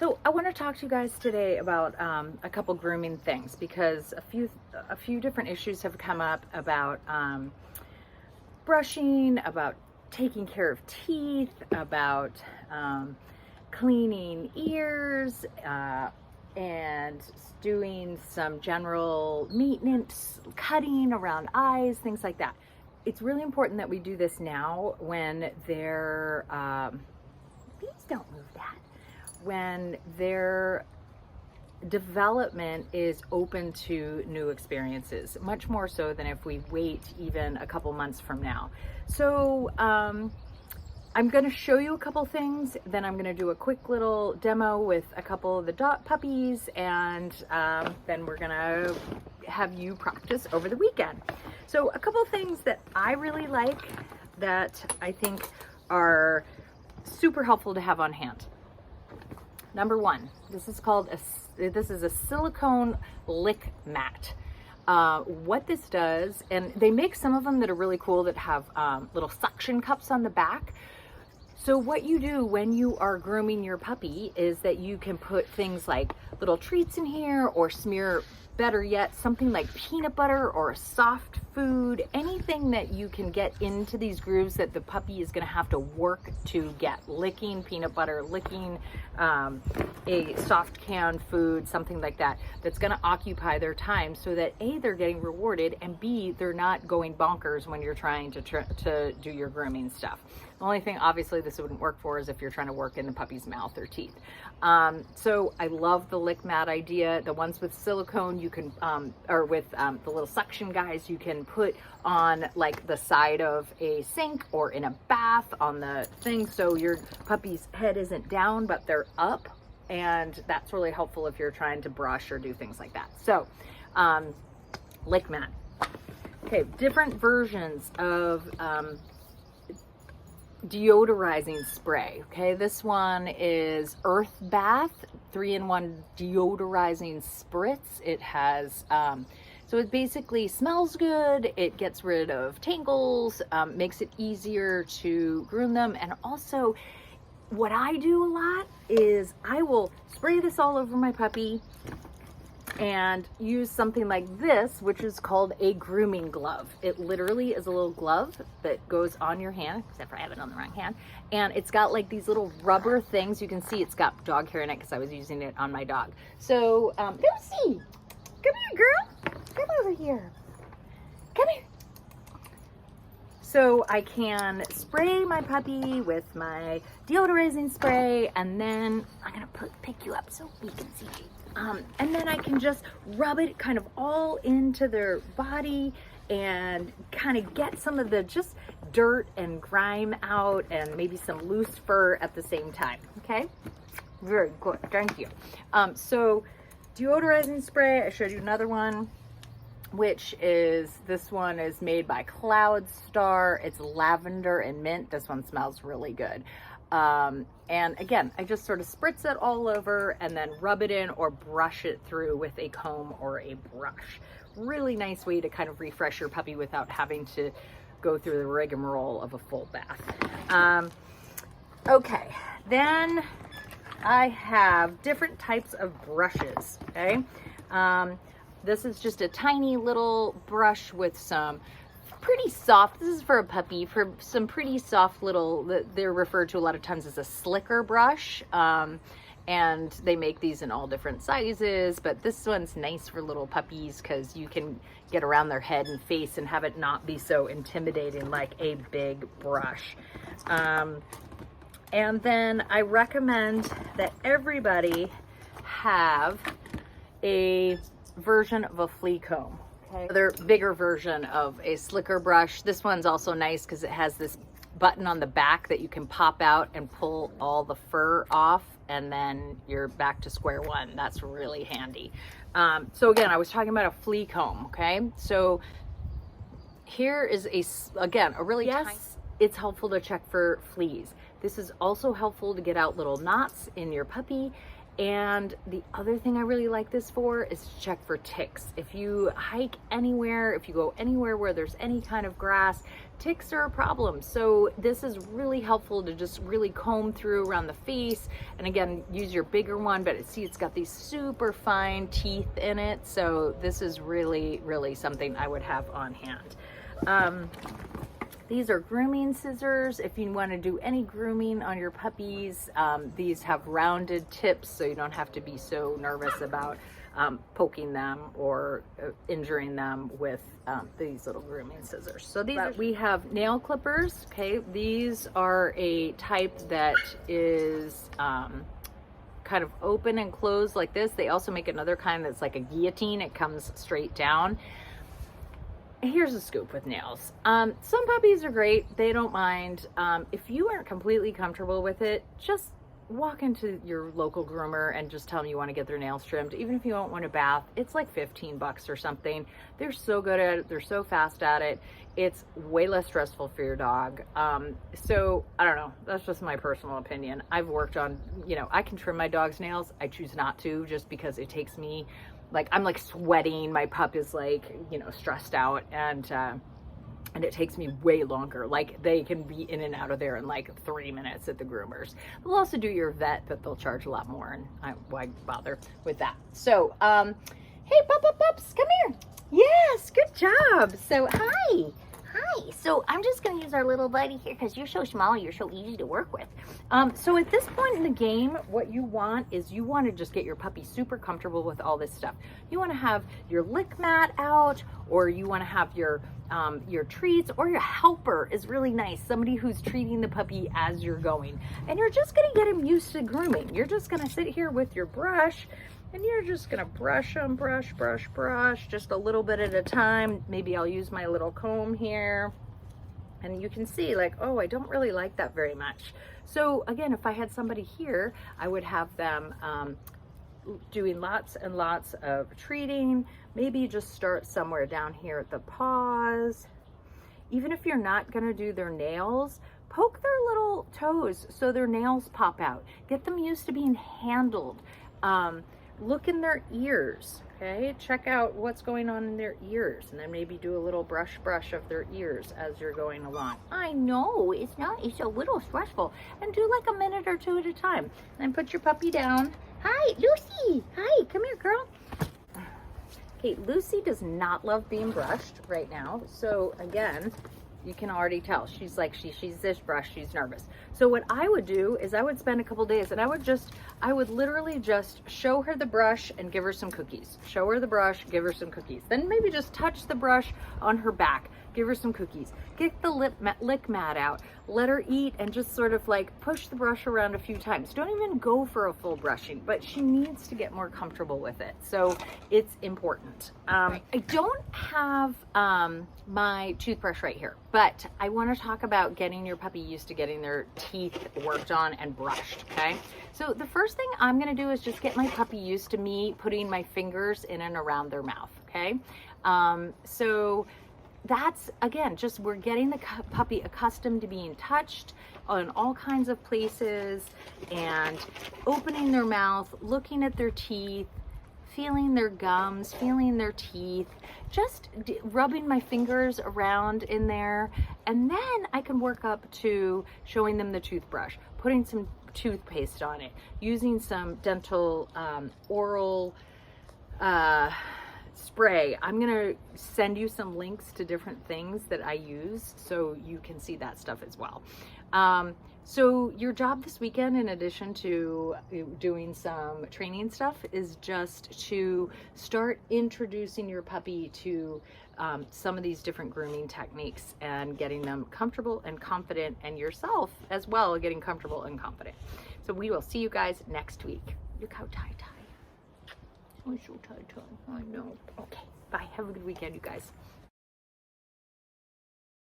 So I want to talk to you guys today about a couple grooming things, because a few different issues have come up about brushing, about taking care of teeth, about cleaning ears, and doing some general maintenance, cutting around eyes, things like that. It's really important that we do this now when they're, please don't move that, when their development is open to new experiences, much more so than if we wait even a couple months from now. So I'm going to show you a couple things, then I'm going to do a quick little demo with a couple of the puppies, and then we're going to have you practice over the weekend. So a couple things that I really like that I think are super helpful to have on hand. Number one, this is a silicone lick mat. What this does, and they make some of them that are really cool that have little suction cups on the back. So what you do when you are grooming your puppy is that you can put things like little treats in here, or smear, better yet, something like peanut butter or a soft food, anything that you can get into these grooves that the puppy is going to have to work to get. Licking peanut butter, licking a soft canned food, something like that, that's going to occupy their time, so that A, they're getting rewarded, and B, they're not going bonkers when you're trying to do your grooming stuff. The only thing obviously this wouldn't work for is if you're trying to work in the puppy's mouth or teeth. So I love the lick mat idea. The ones with silicone, you can, or with the little suction guys, you can put on like the side of a sink or in a bath on the thing, so your puppy's head isn't down but they're up, and that's really helpful if you're trying to brush or do things like that. So lick mat. Okay, different versions of deodorizing spray. Okay, this one is Earth Bath 3-in-1 deodorizing spritz. It has so it basically smells good, it gets rid of tangles, makes it easier to groom them, and also what I do a lot is I will spray this all over my puppy and use something like this, which is called a grooming glove. It literally is a little glove that goes on your hand, except for I have it on the wrong hand. And it's got like these little rubber things. You can see it's got dog hair in it because I was using it on my dog. So, Lucy, come here, girl. Come over here. Come here. So I can spray my puppy with my deodorizing spray, and then I'm gonna pick you up so we can see you. And then I can just rub it kind of all into their body and kind of get some of the just dirt and grime out, and maybe some loose fur at the same time. Okay, very good, thank you. So deodorizing spray, I showed you another one, which is, this one is made by Cloud Star. It's lavender and mint. This one smells really good. And again, I just sort of spritz it all over and then rub it in or brush it through with a comb or a brush. Really nice way to kind of refresh your puppy without having to go through the rigmarole of a full bath. Okay, then I have different types of brushes, okay? This is just a tiny little brush with some pretty soft, this is for a puppy, for some pretty soft little, they're referred to a lot of times as a slicker brush, and they make these in all different sizes, but this one's nice for little puppies because you can get around their head and face and have it not be so intimidating like a big brush. And then I recommend that everybody have a version of a flea comb. Okay. Another bigger version of a slicker brush. This one's also nice because it has this button on the back that you can pop out and pull all the fur off, and then you're back to square one. That's really handy. So again, I was talking about a flea comb, okay? So here is again, a really tiny, it's helpful to check for fleas. This is also helpful to get out little knots in your puppy, And the other thing I really like this for is to check for ticks. If you hike anywhere, if you go anywhere where there's any kind of grass, ticks are a problem. So this is really helpful to just really comb through around the face. And again, use your bigger one, but see, it's got these super fine teeth in it. So this is really, really something I would have on hand. These are grooming scissors. If you want to do any grooming on your puppies, these have rounded tips, so you don't have to be so nervous about poking them or injuring them with these little grooming scissors. So we have nail clippers. Okay, these are a type that is kind of open and closed like this. They also make another kind that's like a guillotine. It comes straight down. Here's a scoop with nails. Some puppies are great. They don't mind. If you aren't completely comfortable with it, just walk into your local groomer and just tell them you want to get their nails trimmed. Even if you don't want a bath, it's like 15 bucks or something. They're so good at it. They're so fast at it. It's way less stressful for your dog. So I don't know. That's just my personal opinion. I've worked on, I can trim my dog's nails. I choose not to just because it takes me, I'm like sweating. My pup is stressed out, and it takes me way longer. Like, they can be in and out of there in like 3 minutes at the groomers. They'll also do your vet, but they'll charge a lot more, and why bother with that? So, hey, pups, come here. Yes, good job. So, hi. So I'm just going to use our little buddy here because you're so small, you're so easy to work with. So at this point in the game, what you want is you want to just get your puppy super comfortable with all this stuff. You want to have your lick mat out, or you want to have your treats, or your helper is really nice. Somebody who's treating the puppy as you're going. And you're just going to get him used to grooming. You're just going to sit here with your brush, and you're just gonna brush them, brush, just a little bit at a time. Maybe I'll use my little comb here. And you can see oh, I don't really like that very much. So again, if I had somebody here, I would have them doing lots and lots of treating. Maybe just start somewhere down here at the paws. Even if you're not gonna do their nails, poke their little toes so their nails pop out. Get them used to being handled. Look in their ears, okay? Check out what's going on in their ears, and then maybe do a little brush of their ears as you're going along. I know, it's a little stressful. And do like a minute or two at a time. Then put your puppy down. Hi, Lucy. Hi, come here, girl. Okay, Lucy does not love being brushed right now. So again, you can already tell she's this brush, she's nervous. So what I would do is I would spend a couple days, and I would literally just show her the brush and give her some cookies. Show her the brush, give her some cookies. Then maybe just touch the brush on her back, give her some cookies. Get the lick mat out, let her eat, and just sort of push the brush around a few times. Don't even go for a full brushing, but she needs to get more comfortable with it. So it's important. I don't have my toothbrush right here, but I want to talk about getting your puppy used to getting their teeth worked on and brushed, okay? So the first thing I'm going to do is just get my puppy used to me putting my fingers in and around their mouth, okay? So that's, again, just we're getting the puppy accustomed to being touched on all kinds of places, and opening their mouth, looking at their teeth, feeling their gums, feeling their teeth, just rubbing my fingers around in there. And then I can work up to showing them the toothbrush, putting some toothpaste on it, using some dental oral spray. I'm gonna send you some links to different things that I use so you can see that stuff as well. So your job this weekend, in addition to doing some training stuff, is just to start introducing your puppy to some of these different grooming techniques and getting them comfortable and confident, and yourself as well getting comfortable and confident. So we will see you guys next week. Look how tie-tie. Oh, so tie-tie. I know. Okay, bye. Have a good weekend, you guys.